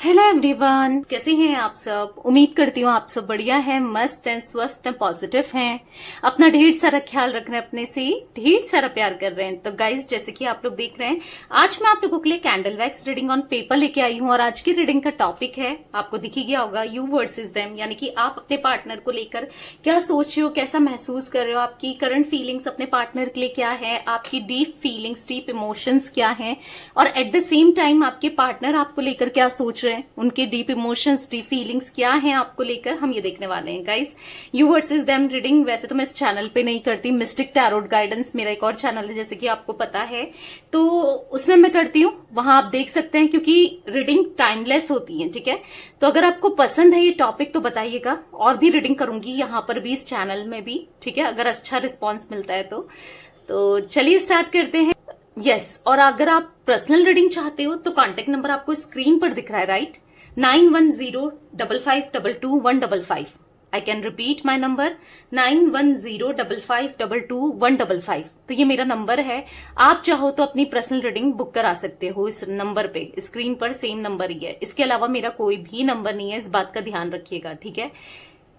Hello everyone, कैसे हैं आप सब। उम्मीद करती हूँ आप सब बढ़िया हैं, मस्त हैं, स्वस्थ हैं, पॉजिटिव हैं, अपना ढेर सारा ख्याल रख रहे हैं, अपने से ढेर सारा प्यार कर रहे हैं। तो गाइज, जैसे कि आप लोग देख रहे हैं, आज मैं आप लोगों के लिए candle wax reading on paper लेके आई हूँ। और आज की रीडिंग का टॉपिक है, आपको दिख ही गया होगा, यू वर्सेस देम, यानी कि आप अपने पार्टनर को लेकर क्या सोच रहे हो, कैसा महसूस कर रहे हो, आपकी करंट फीलिंग्स अपने पार्टनर के लिए क्या है, आपकी डीप फीलिंग्स, डीप इमोशंस क्या है, और एट द सेम टाइम आपके पार्टनर आपको लेकर क्या सोच रहे हैं, उनके डीप इमोशंस, डीप फीलिंग्स क्या हैं आपको लेकर, हम ये देखने वाले हैं guys. You versus them reading वैसे तो मैं इस चैनल पे नहीं करती, मिस्टिक टैरोट गाइडेंस मेरा एक और चैनल है, जैसे कि आपको पता है, तो उसमें मैं करती हूँ, वहां आप देख सकते हैं, क्योंकि रीडिंग टाइमलेस होती है। ठीक है, तो अगर आपको पसंद है ये टॉपिक तो बताइएगा, और भी रीडिंग करूंगी यहाँ पर भी, इस चैनल में भी। ठीक है, अगर अच्छा रिस्पॉन्स मिलता है तो चलिए स्टार्ट करते हैं। यस, और अगर आप पर्सनल रीडिंग चाहते हो तो कॉन्टेक्ट नंबर आपको स्क्रीन पर दिख रहा है, right. 9105522155। I can repeat my number, 9105522155। तो ये मेरा नंबर है, आप चाहो तो अपनी पर्सनल रीडिंग बुक करा सकते हो इस नंबर पे, स्क्रीन पर सेम नंबर ही है। इसके अलावा मेरा कोई भी नंबर नहीं है, इस बात का ध्यान रखिएगा। ठीक है,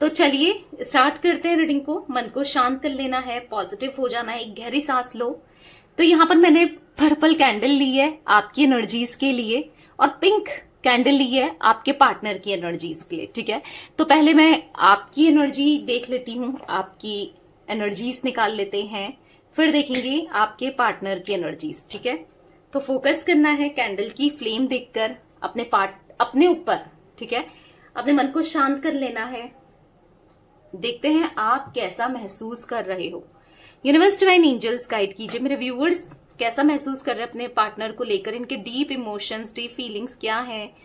तो चलिए स्टार्ट करते हैं रीडिंग को। मन को शांत कर लेना है, पॉजिटिव हो जाना है, एक गहरी सांस लो। तो यहाँ पर मैंने पर्पल कैंडल ली है आपकी एनर्जीज के लिए, और पिंक कैंडल ली है आपके पार्टनर की एनर्जीज के लिए। ठीक है, तो पहले मैं आपकी एनर्जी देख लेती हूँ, आपकी एनर्जीज निकाल लेते हैं, फिर देखेंगे आपके पार्टनर की एनर्जीज। ठीक है, तो फोकस करना है कैंडल की फ्लेम देखकर अपने ऊपर। ठीक है, अपने मन को शांत कर लेना है। देखते हैं आप कैसा महसूस कर रहे हो। यूनिवर्स डिवाइन एंजल्स गाइड कीजिए मेरे व्यूअर्स, कैसा महसूस कर रहे हैं अपने पार्टनर को लेकर, इनके डीप इमोशंस, डीप फीलिंग्स क्या हैं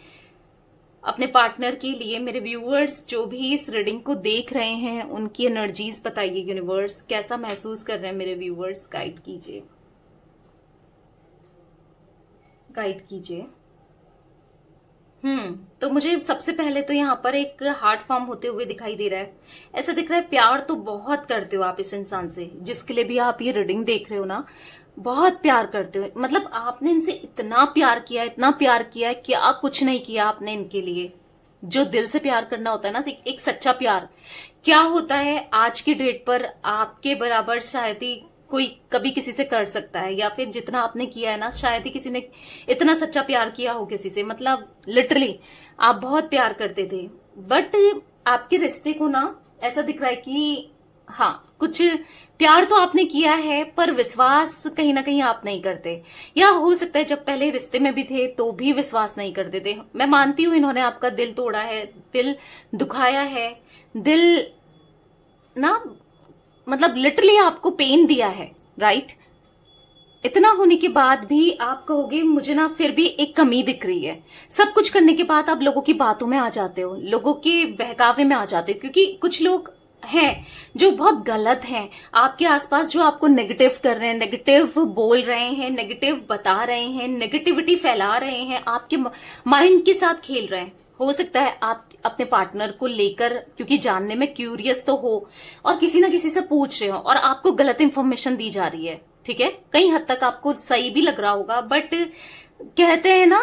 अपने पार्टनर के लिए। मेरे व्यूअर्स जो भी इस रीडिंग को देख रहे हैं, उनकी एनर्जीज बताइए। यूनिवर्स कैसा महसूस कर रहे हैं मेरे व्यूअर्स, गाइड कीजिए, गाइड कीजिए। तो मुझे सबसे पहले तो यहाँ पर एक हार्ट फॉर्म होते हुए दिखाई दे रहा है। ऐसा दिख रहा है प्यार तो बहुत करते हो आप इस इंसान से, जिसके लिए भी आप ये रीडिंग देख रहे हो ना, बहुत प्यार करते हो। मतलब आपने इनसे इतना प्यार किया, इतना प्यार किया है, क्या कुछ नहीं किया आपने इनके लिए। जो दिल से प्यार करना होता है ना, एक सच्चा प्यार क्या होता है, आज की डेट पर आपके बराबर शायद ही कोई कभी किसी से कर सकता है, या फिर जितना आपने किया है ना, शायद ही किसी ने इतना सच्चा प्यार किया हो किसी से। मतलब लिटरली आप बहुत प्यार करते थे, बट आपके रिश्ते को ना ऐसा दिख रहा है कि हाँ, कुछ प्यार तो आपने किया है, पर विश्वास कहीं ना कहीं आप नहीं करते, या हो सकता है जब पहले रिश्ते में भी थे तो भी विश्वास नहीं करते थे। मैं मानती हूं इन्होंने आपका दिल तोड़ा है, दिल दुखाया है, दिल ना, मतलब लिटरली आपको पेन दिया है, राइट। इतना होने के बाद भी आप कहोगे मुझे ना फिर भी एक कमी दिख रही है। सब कुछ करने के बाद आप लोगों की बातों में आ जाते हो, लोगों के बहकावे में आ जाते हो, क्योंकि कुछ लोग हैं जो बहुत गलत हैं आपके आसपास, जो आपको नेगेटिव कर रहे हैं, नेगेटिव बोल रहे हैं, नेगेटिव बता रहे हैं, नेगेटिविटी फैला रहे हैं, आपके माइंड के साथ खेल रहे हैं। हो सकता है आप अपने पार्टनर को लेकर, क्योंकि जानने में क्यूरियस तो हो, और किसी ना किसी से पूछ रहे हो, और आपको गलत इंफॉर्मेशन दी जा रही है। ठीक है, कई हद तक आपको सही भी लग रहा होगा, बट कहते हैं ना,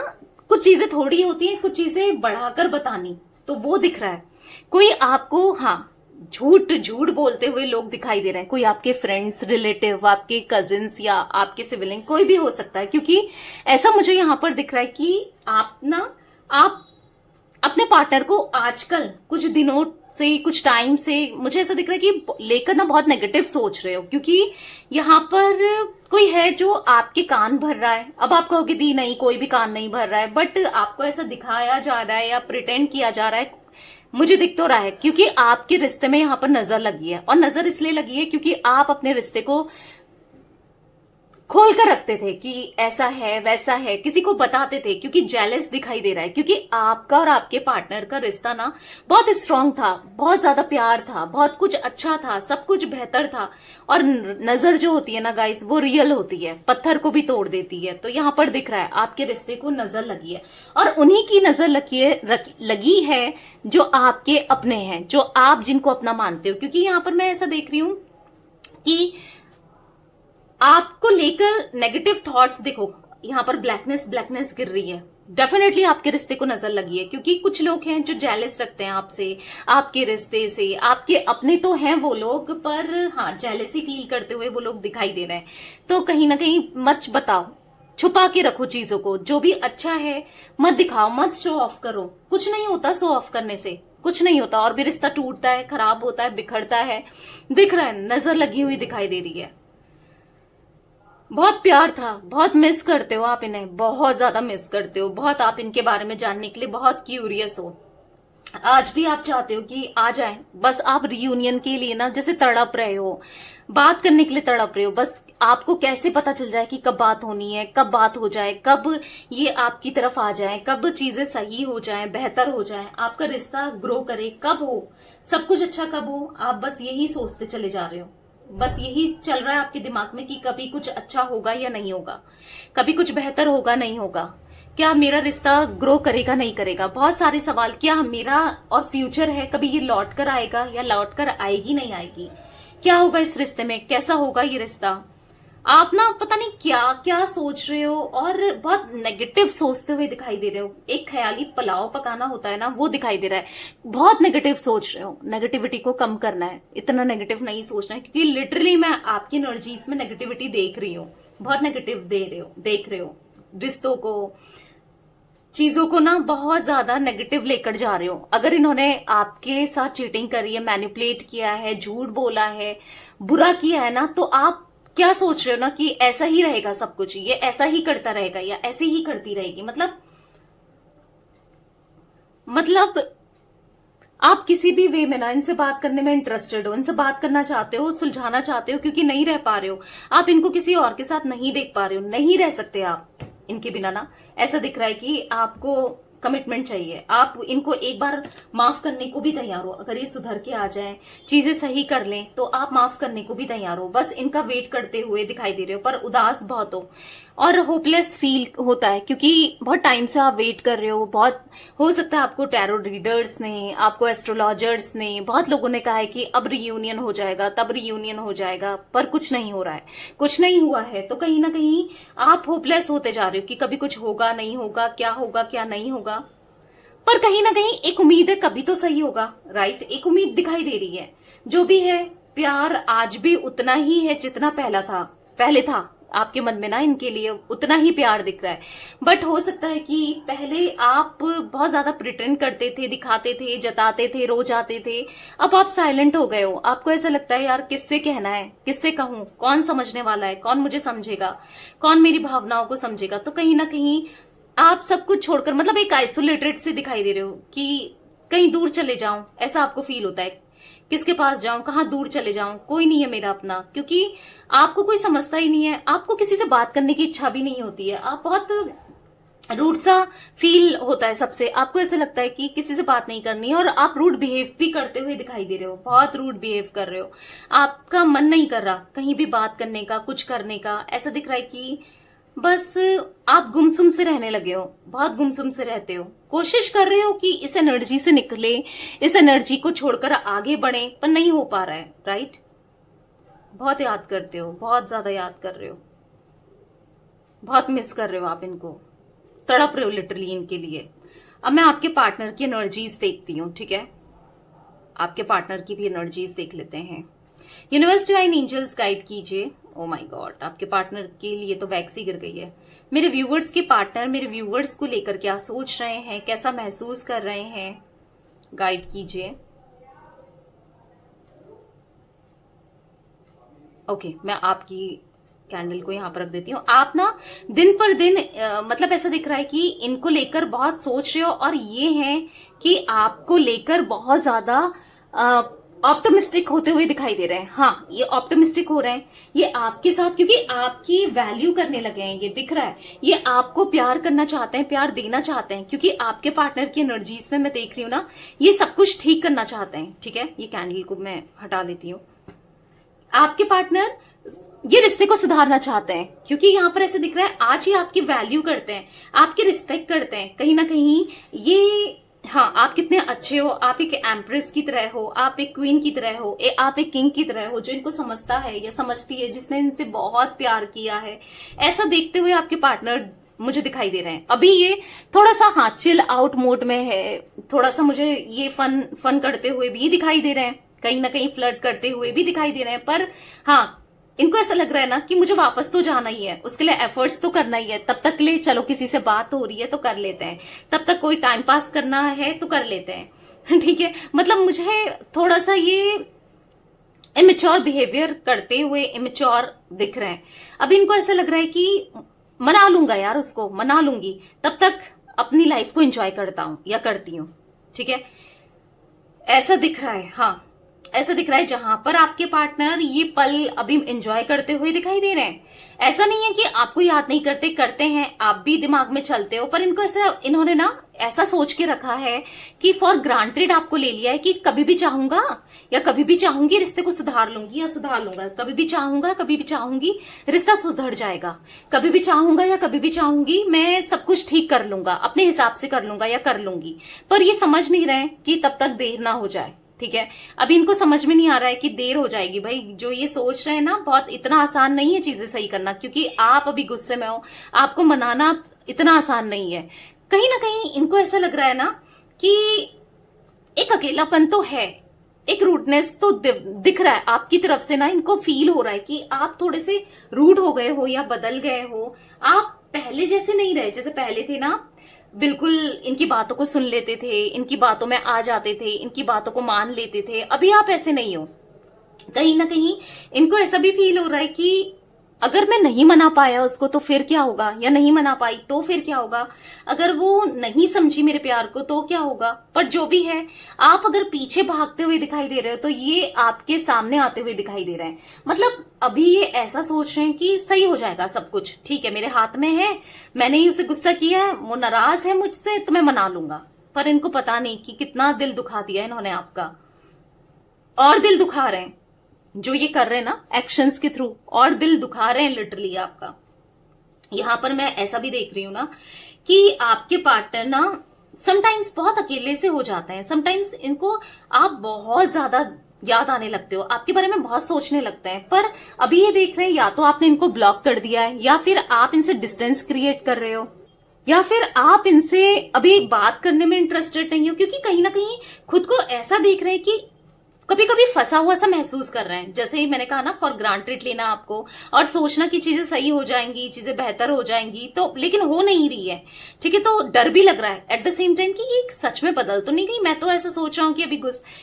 कुछ चीजें थोड़ी होती हैं, कुछ चीजें बढ़ाकर बतानी, तो वो दिख रहा है। कोई आपको हाँ झूठ झूठ बोलते हुए लोग दिखाई दे रहे हैं, कोई आपके फ्रेंड्स, रिलेटिव, आपके कजिन्स, या आपके सिबलिंग, कोई भी हो सकता है। क्योंकि ऐसा मुझे यहाँ पर दिख रहा है कि आप अपने पार्टनर को आजकल कुछ दिनों से, कुछ टाइम से, मुझे ऐसा दिख रहा है कि लेकर ना बहुत नेगेटिव सोच रहे हो, क्योंकि यहाँ पर कोई है जो आपके कान भर रहा है। अब आप कहोगे दी नहीं, कोई भी कान नहीं भर रहा है, बट आपको ऐसा दिखाया जा रहा है या प्रिटेंड किया जा रहा है, मुझे दिख तो रहा है, क्योंकि आपके रिश्ते में यहाँ पर नजर लगी है। और नजर इसलिए लगी है क्योंकि आप अपने रिश्ते को खोल कर रखते थे कि ऐसा है वैसा है, किसी को बताते थे, क्योंकि जेलस दिखाई दे रहा है, क्योंकि आपका और आपके पार्टनर का रिश्ता ना बहुत स्ट्रांग था, बहुत ज्यादा प्यार था, बहुत कुछ अच्छा था, सब कुछ बेहतर था। और नजर जो होती है ना गाइस, वो रियल होती है, पत्थर को भी तोड़ देती है। तो यहाँ पर दिख रहा है आपके रिश्ते को नजर लगी है, और उन्हीं की नजर लगी है जो आपके अपने हैं, जो आप जिनको अपना मानते हो। क्योंकि यहाँ पर मैं ऐसा देख रही हूं कि आपको लेकर नेगेटिव थॉट्स, देखो यहाँ पर ब्लैकनेस गिर रही है, डेफिनेटली आपके रिश्ते को नजर लगी है, क्योंकि कुछ लोग हैं जो जेलस रखते हैं आपसे, आपके रिश्ते से। आपके अपने तो हैं वो लोग, पर हाँ, जेलसी फील करते हुए वो लोग दिखाई दे रहे हैं। तो कहीं ना कहीं मत बताओ, छुपा के रखो चीजों को। जो भी अच्छा है मत दिखाओ, मत शो ऑफ करो। कुछ नहीं होता शो ऑफ करने से, कुछ नहीं होता। और भी रिश्ता टूटता है, खराब होता है, बिखरता है, दिख रहा है, नजर लगी हुई दिखाई दे रही है। बहुत प्यार था, बहुत मिस करते हो आप इन्हें, बहुत ज्यादा मिस करते हो, बहुत आप इनके बारे में जानने के लिए बहुत क्यूरियस हो। आज भी आप चाहते हो कि आ जाए, बस आप रियूनियन के लिए ना जैसे तड़प रहे हो, बात करने के लिए तड़प रहे हो। बस आपको कैसे पता चल जाए कि कब बात होनी है, कब बात हो जाए, कब ये आपकी तरफ आ जाए, कब चीजें सही हो जाए, बेहतर हो जाए, आपका रिश्ता ग्रो करे, कब हो, सब कुछ अच्छा कब हो। आप बस यही सोचते चले जा रहे हो, बस यही चल रहा है आपके दिमाग में कि कभी कुछ अच्छा होगा या नहीं होगा, कभी कुछ बेहतर होगा नहीं होगा, क्या मेरा रिश्ता ग्रो करेगा नहीं करेगा। बहुत सारे सवाल, क्या मेरा और फ्यूचर है, कभी ये लौट कर आएगा या लौट कर आएगी नहीं आएगी, क्या होगा इस रिश्ते में, कैसा होगा ये रिश्ता। आप ना पता नहीं क्या क्या सोच रहे हो, और बहुत नेगेटिव सोचते हुए दिखाई दे रहे हो। एक ख्याली पुलाव पकाना होता है ना, वो दिखाई दे रहा है। बहुत नेगेटिव सोच रहे हो, नेगेटिविटी को कम करना है, इतना नेगेटिव नहीं सोचना है, क्योंकि लिटरली मैं आपकी एनर्जीज में नेगेटिविटी देख रही हूँ। बहुत नेगेटिव देख रहे हो, रिश्तों को, चीजों को ना बहुत ज्यादा नेगेटिव लेकर जा रहे हो। अगर इन्होंने आपके साथ चीटिंग करी है, मैनिपुलेट किया है, झूठ बोला है, बुरा किया है ना, तो आप क्या सोच रहे हो ना कि ऐसा ही रहेगा सब कुछ, ये ऐसा ही करता रहेगा या ऐसे ही करती रहेगी। मतलब आप किसी भी वे में ना इनसे बात करने में इंटरेस्टेड हो, इनसे बात करना चाहते हो, सुलझाना चाहते हो, क्योंकि नहीं रह पा रहे हो। आप इनको किसी और के साथ नहीं देख पा रहे हो, नहीं रह सकते आप इनके बिना ना। ऐसा दिख रहा है कि आपको कमिटमेंट चाहिए, आप इनको एक बार माफ करने को भी तैयार हो। अगर ये सुधर के आ जाएं, चीजें सही कर लें, तो आप माफ करने को भी तैयार हो। बस इनका वेट करते हुए दिखाई दे रहे हो, पर उदास बहुत हो और होपलेस फील होता है, क्योंकि बहुत टाइम से आप वेट कर रहे हो। बहुत हो सकता है आपको टैरो रीडर्स ने, आपको एस्ट्रोलॉजर्स ने, बहुत लोगों ने कहा है कि अब रियूनियन हो जाएगा, तब रियूनियन हो जाएगा, पर कुछ नहीं हो रहा है, कुछ नहीं हुआ है। तो कहीं ना कहीं आप होपलेस होते जा रहे हो कि कभी कुछ होगा नहीं होगा, क्या होगा क्या नहीं होगा। पर कहीं ना कहीं एक उम्मीद है, कभी तो सही होगा, राइट। एक उम्मीद दिखाई दे रही है। जो भी है, प्यार आज भी उतना ही है जितना पहले था आपके मन में ना, इनके लिए उतना ही प्यार दिख रहा है। बट हो सकता है कि पहले आप बहुत ज्यादा प्रिटेंड करते थे, दिखाते थे, जताते थे, रो जाते थे। अब आप साइलेंट हो गए हो। आपको ऐसा लगता है यार किससे कहना है, किससे कहूं, कौन समझने वाला है, कौन मुझे समझेगा, कौन मेरी भावनाओं को समझेगा। तो कहीं ना कहीं आप सब कुछ छोड़कर, मतलब एक आइसोलेटेड से दिखाई दे रहे हो कि कहीं दूर चले जाऊं, ऐसा आपको फील होता है। किसके पास जाऊं, कहां दूर चले जाऊं, कोई नहीं है मेरा अपना, क्योंकि आपको कोई समझता ही नहीं है। आपको किसी से बात करने की इच्छा भी नहीं होती है। आप बहुत रूड सा फील होता है सबसे। आपको ऐसा लगता है कि किसी से बात नहीं करनी है, और आप रूड बिहेव भी करते हुए दिखाई दे रहे हो, बहुत रूड बिहेव कर रहे हो। आपका मन नहीं कर रहा कहीं भी बात करने का, कुछ करने का। ऐसा दिख रहा है कि बस आप गुमसुम से रहने लगे हो, बहुत गुमसुम से रहते हो। कोशिश कर रहे हो कि इस एनर्जी से निकले, इस एनर्जी को छोड़कर आगे बढ़े, पर नहीं हो पा रहा है, राइट। बहुत याद करते हो, बहुत ज्यादा याद कर रहे हो, बहुत मिस कर रहे हो आप इनको, तड़प रहे हो लिटरली इनके लिए। अब मैं आपके पार्टनर की एनर्जीज देखती हूँ, ठीक है। आपके पार्टनर की भी एनर्जीज देख लेते हैं। यूनिवर्स डिवाइन एंजल्स गाइड कीजिए। ओ माय गॉड, आपके पार्टनर के लिए तो वैक्सी गिर गई है। मेरे व्यूवर्स के पार्टनर मेरे व्यूवर्स को लेकर क्या सोच रहे हैं, कैसा महसूस कर रहे हैं, गाइड कीजिए। ओके, मैं आपकी कैंडल को यहां पर रख देती हूँ। आप ना दिन पर दिन मतलब ऐसा दिख रहा है कि इनको लेकर बहुत सोच रहे हो, और ये है कि आपको लेकर बहुत ज्यादा ऑप्टिमिस्टिक होते हुए दिखाई दे रहे हैं। हाँ, ये ऑप्टिमिस्टिक हो रहे हैं, ये आपके साथ, क्योंकि आपकी वैल्यू करने लगे हैं, ये दिख रहा है। ये आपको प्यार करना चाहते हैं, प्यार देना चाहते हैं, क्योंकि आपके पार्टनर की एनर्जीज में मैं देख रही हूँ ना, ये सब कुछ ठीक करना चाहते हैं, ठीक है। ये कैंडल को मैं हटा देती हूँ। आपके पार्टनर ये रिश्ते को सुधारना चाहते हैं, क्योंकि यहाँ पर ऐसे दिख रहा है आज ही आपकी वैल्यू करते हैं, आपकी रिस्पेक्ट करते हैं। कहीं ना कहीं ये, हाँ, आप कितने अच्छे हो, आप एक एम्प्रेस की तरह हो, आप एक क्वीन की तरह हो, आप एक किंग की तरह हो, जो इनको समझता है या समझती है, जिसने इनसे बहुत प्यार किया है। ऐसा देखते हुए आपके पार्टनर मुझे दिखाई दे रहे हैं। अभी ये थोड़ा सा हाँ चिल आउट मोड में है, थोड़ा सा मुझे ये फन करते हुए भी दिखाई दे रहे हैं, कहीं ना कहीं फ्लर्ट करते हुए भी दिखाई दे रहे हैं। पर हाँ, इनको ऐसा लग रहा है ना कि मुझे वापस तो जाना ही है, उसके लिए एफर्ट्स तो करना ही है। तब तक के लिए चलो किसी से बात हो रही है तो कर लेते हैं, तब तक कोई टाइम पास करना है तो कर लेते हैं। ठीक है, मतलब मुझे थोड़ा सा ये इमेच्योर बिहेवियर करते हुए इमेच्योर दिख रहे हैं। अभी इनको ऐसा लग रहा है कि मना लूंगा यार, उसको मना लूंगी, तब तक अपनी लाइफ को एंजॉय करता हूं या करती हूं। ठीक है, ऐसा दिख रहा है। हाँ, ऐसा दिख रहा है जहां पर आपके पार्टनर ये पल अभी एंजॉय करते हुए दिखाई दे रहे हैं। ऐसा नहीं है कि आपको याद नहीं करते, करते हैं, आप भी दिमाग में चलते हो, पर इनको ऐसा, इन्होंने ना ऐसा सोच के रखा है कि फॉर ग्रांटेड आपको ले लिया है कि कभी भी चाहूंगा या कभी भी चाहूंगी रिश्ते को सुधार लूंगी या सुधार लूंगा, कभी भी चाहूंगा कभी भी चाहूंगी रिश्ता सुधर जाएगा, कभी भी चाहूंगा या कभी भी चाहूंगी मैं सब कुछ ठीक कर लूंगा, अपने हिसाब से कर लूंगा या कर लूंगी। पर ये समझ नहीं रहे कि तब तक देर ना हो जाए। ठीक है, अभी इनको समझ में नहीं आ रहा है कि देर हो जाएगी। भाई जो ये सोच रहे हैं ना, बहुत इतना आसान नहीं है चीजें सही करना, क्योंकि आप अभी गुस्से में हो, आपको मनाना इतना आसान नहीं है। कहीं ना कहीं इनको ऐसा लग रहा है ना कि एक अकेलापन तो है, एक रूडनेस तो दिख रहा है आपकी तरफ से ना, इनको फील हो रहा है कि आप थोड़े से रूड हो गए हो या बदल गए हो। आप पहले जैसे नहीं रहे, जैसे पहले थे ना, बिल्कुल इनकी बातों को सुन लेते थे, इनकी बातों में आ जाते थे, इनकी बातों को मान लेते थे। अभी आप ऐसे नहीं हो। कहीं ना कहीं इनको ऐसा भी फील हो रहा है कि अगर मैं नहीं मना पाया उसको तो फिर क्या होगा, या नहीं मना पाई तो फिर क्या होगा, अगर वो नहीं समझी मेरे प्यार को तो क्या होगा। पर जो भी है, आप अगर पीछे भागते हुए दिखाई दे रहे हो तो ये आपके सामने आते हुए दिखाई दे रहे हैं। मतलब अभी ये ऐसा सोच रहे हैं कि सही हो जाएगा सब कुछ, ठीक है मेरे हाथ में है, मैंने ही उसे गुस्सा किया है, वो नाराज है मुझसे तो मैं मना लूंगा। पर इनको पता नहीं कि कितना दिल दुखा दिया इन्होंने आपका, और दिल दुखा रहे हैं जो ये कर रहे हैं ना एक्शंस के थ्रू, और दिल दुखा रहे हैं लिटरली आपका। यहां पर मैं ऐसा भी देख रही हूं ना कि आपके पार्टनर ना समटाइम्स बहुत अकेले से हो जाते हैं, समटाइम्स इनको आप बहुत ज्यादा याद आने लगते हो, आपके बारे में बहुत सोचने लगते हैं। पर अभी ये देख रहे हैं या तो आपने इनको ब्लॉक कर दिया है, या फिर आप इनसे डिस्टेंस क्रिएट कर रहे हो, या फिर आप इनसे अभी बात करने में इंटरेस्टेड नहीं हो, क्योंकि कहीं ना कहीं खुद को ऐसा देख रहे हैं कि कभी कभी फंसा हुआ सा महसूस कर रहे हैं। जैसे ही मैंने कहा ना, फॉर ग्रांटेड लेना आपको और सोचना कि चीजें सही हो जाएंगी, चीजें बेहतर हो जाएंगी, तो लेकिन हो नहीं रही है। ठीक है, तो डर भी लग रहा है एट द सेम टाइम कि ये सच में बदल तो नहीं गई, मैं तो ऐसा सोच रहा हूँ कि अभी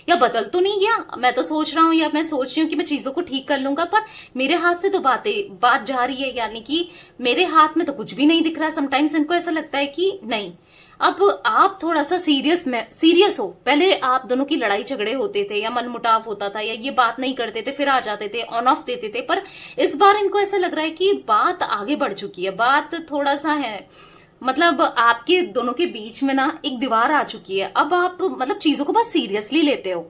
या बदल तो नहीं गया, मैं तो सोच रहा हूँ या मैं सोच रही हूँ कि मैं चीजों को ठीक कर लूंगा, पर मेरे हाथ से तो बात जा रही है, यानी कि मेरे हाथ में तो कुछ भी नहीं दिख रहा। समटाइम्स इनको ऐसा लगता है कि नहीं, अब आप थोड़ा सा सीरियस हो। पहले आप दोनों की लड़ाई झगड़े होते थे या मनमुटाव होता था या ये बात नहीं करते थे, फिर आ जाते थे, ऑन ऑफ देते थे, पर इस बार इनको ऐसा लग रहा है कि बात आगे बढ़ चुकी है, बात थोड़ा सा है, मतलब आपके दोनों के बीच में ना एक दीवार आ चुकी है। अब आप मतलब चीजों को बहुत सीरियसली लेते हो।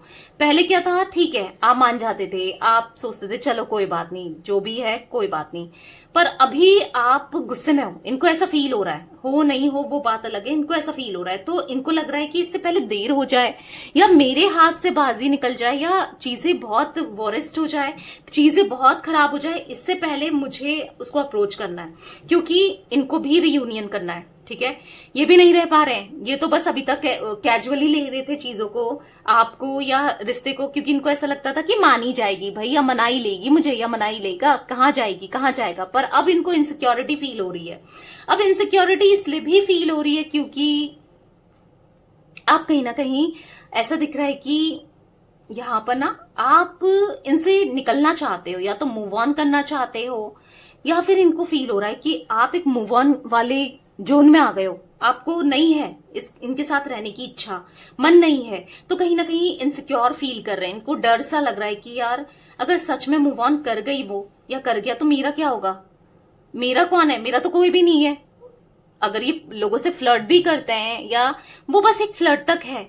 पहले क्या था, ठीक है आप मान जाते थे, आप सोचते थे चलो कोई बात नहीं, जो भी है कोई बात नहीं, पर अभी आप गुस्से में हो, इनको ऐसा फील हो रहा है, हो नहीं हो वो बात अलग है, इनको ऐसा फील हो रहा है। तो इनको लग रहा है कि इससे पहले देर हो जाए या मेरे हाथ से बाजी निकल जाए या चीजें बहुत वॉरेस्ट हो जाए, चीजें बहुत खराब हो जाए, इससे पहले मुझे उसको अप्रोच करना है, क्योंकि इनको भी रियूनियन करना है। ठीक है, ये भी नहीं रह पा रहे हैं, ये तो बस अभी तक कैजुअली ले रहे थे चीजों को, आपको या रिश्ते को, क्योंकि इनको ऐसा लगता था कि मानी जाएगी भाई, या मना ही लेगी मुझे, या मना ही लेगा, कहाँ जाएगी कहाँ जाएगा। पर अब इनको इनसिक्योरिटी फील हो रही है। अब इनसिक्योरिटी इसलिए भी फील हो रही है क्योंकि आप कहीं ना कहीं ऐसा दिख रहा है कि यहां पर ना आप इनसे निकलना चाहते हो, या तो मूव ऑन करना चाहते हो, या फिर इनको फील हो रहा है कि आप एक मूव ऑन वाले जोन में आ गए हो, आपको नहीं है इनके साथ रहने की इच्छा, मन नहीं है। तो कहीं ना कहीं इनसिक्योर फील कर रहे हैं, इनको डर सा लग रहा है कि यार अगर सच में मूव ऑन कर गई वो या कर गया तो मेरा क्या होगा, मेरा कौन है, मेरा तो कोई भी नहीं है। अगर ये लोगों से फ्लर्ट भी करते हैं या वो बस एक फ्लर्ट तक है,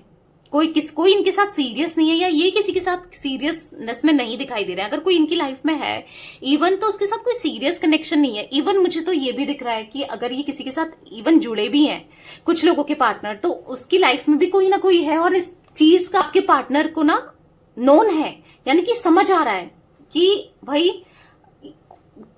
कोई इनके साथ सीरियस नहीं है, या ये किसी के साथ सीरियसनेस में नहीं दिखाई दे रहा है। अगर कोई इनकी लाइफ में है इवन, तो उसके साथ कोई सीरियस कनेक्शन नहीं है। इवन मुझे तो ये भी दिख रहा है कि अगर ये किसी के साथ इवन जुड़े भी हैं कुछ लोगों के पार्टनर, तो उसकी लाइफ में भी कोई ना कोई है, और इस चीज का आपके पार्टनर को ना नोन है, यानी कि समझ आ रहा है कि भाई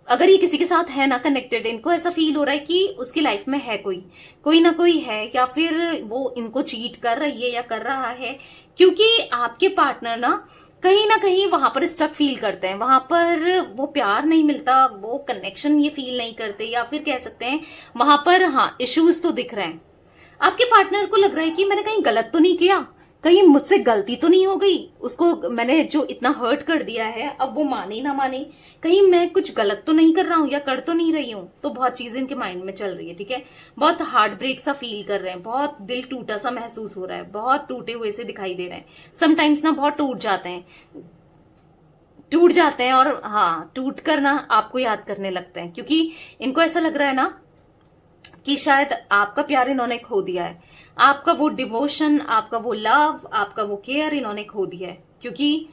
अगर ये किसी के साथ है ना कनेक्टेड, इनको ऐसा फील हो रहा है कि उसकी लाइफ में है कोई ना कोई है, या फिर वो इनको चीट कर रही है या कर रहा है, क्योंकि आपके पार्टनर ना कहीं वहां पर स्टक फील करते हैं, वहां पर वो प्यार नहीं मिलता, वो कनेक्शन ये फील नहीं करते, या फिर कह सकते हैं वहां पर हाँ इश्यूज तो दिख रहे हैं। आपके पार्टनर को लग रहा है कि मैंने कहीं गलत तो नहीं किया, कहीं मुझसे गलती तो नहीं हो गई, उसको मैंने जो इतना हर्ट कर दिया है अब वो माने ना माने, कहीं मैं कुछ गलत तो नहीं कर रहा हूं या कर तो नहीं रही हूं। तो बहुत चीजें इनके माइंड में चल रही है, ठीक है। बहुत हार्ट ब्रेक सा फील कर रहे हैं, बहुत दिल टूटा सा महसूस हो रहा है, बहुत टूटे हुए से दिखाई दे रहे हैं। समटाइम्स ना बहुत टूट जाते हैं और हाँ टूट कर ना आपको याद करने लगते हैं, क्योंकि इनको ऐसा लग रहा है ना कि शायद आपका प्यार इन्होंने खो दिया है, आपका वो डिवोशन, आपका वो लव, आपका वो केयर इन्होंने खो दिया है, क्योंकि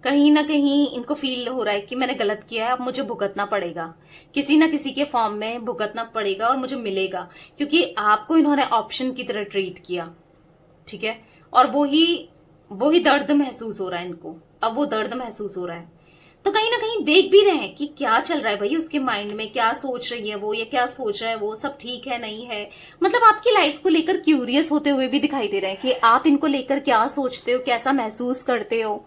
कहीं ना कहीं इनको फील हो रहा है कि मैंने गलत किया है, अब मुझे भुगतना पड़ेगा, किसी ना किसी के फॉर्म में भुगतना पड़ेगा और मुझे मिलेगा, क्योंकि आपको इन्होंने ऑप्शन की तरह ट्रीट किया, ठीक है। और वो ही दर्द महसूस हो रहा है इनको, अब वो दर्द महसूस हो रहा है। तो कहीं ना कहीं देख भी रहे हैं कि क्या चल रहा है भाई उसके माइंड में, क्या सोच रही है वो, या क्या सोच रहा है वो, सब ठीक है नहीं है, मतलब आपकी लाइफ को लेकर क्यूरियस होते हुए भी दिखाई दे रहे हैं कि आप इनको लेकर क्या सोचते हो, कैसा महसूस करते हो,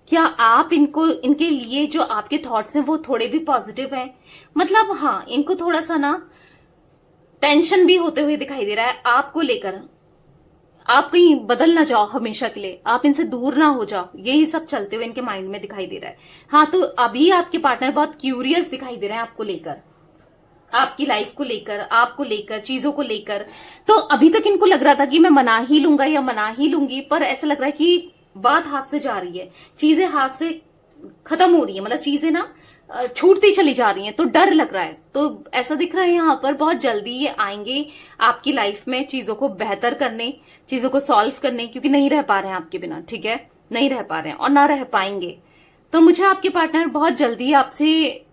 क्या आप इनके लिए जो आपके थॉट्स हैं वो थोड़े भी पॉजिटिव हैं। मतलब हाँ इनको थोड़ा सा ना टेंशन भी होते हुए दिखाई दे रहा है आपको लेकर, आप कहीं बदल ना जाओ हमेशा के लिए, आप इनसे दूर ना हो जाओ, यही सब चलते हुए इनके माइंड में दिखाई दे रहा है। हाँ तो अभी आपके पार्टनर बहुत क्यूरियस दिखाई दे रहे हैं आपको लेकर, आपकी लाइफ को लेकर, आपको लेकर, चीजों को लेकर। तो अभी तक इनको लग रहा था कि मैं मना ही लूंगा या मना ही लूंगी, पर ऐसा लग रहा है कि बात हाथ से जा रही है, चीजें हाथ से खत्म हो रही है, मतलब चीजें ना छूटती चली जा रही हैं, तो डर लग रहा है। तो ऐसा दिख रहा है यहाँ पर बहुत जल्दी ये आएंगे आपकी लाइफ में चीजों को बेहतर करने, चीजों को सॉल्व करने, क्योंकि नहीं रह पा रहे हैं आपके बिना, ठीक है, नहीं रह पा रहे हैं और ना रह पाएंगे। तो मुझे आपके पार्टनर बहुत जल्दी आपसे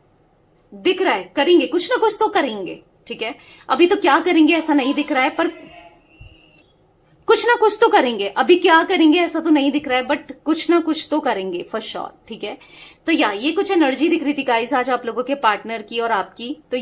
दिख रहा है करेंगे, कुछ ना कुछ तो करेंगे, ठीक है। अभी तो क्या करेंगे ऐसा नहीं दिख रहा है, पर कुछ ना कुछ तो करेंगे, अभी क्या करेंगे ऐसा तो नहीं दिख रहा है, बट कुछ ना कुछ तो करेंगे फॉर श्योर, ठीक है। तो ये कुछ एनर्जी दिख रही थी गाइस आज आप लोगों के पार्टनर की और आपकी। तो ये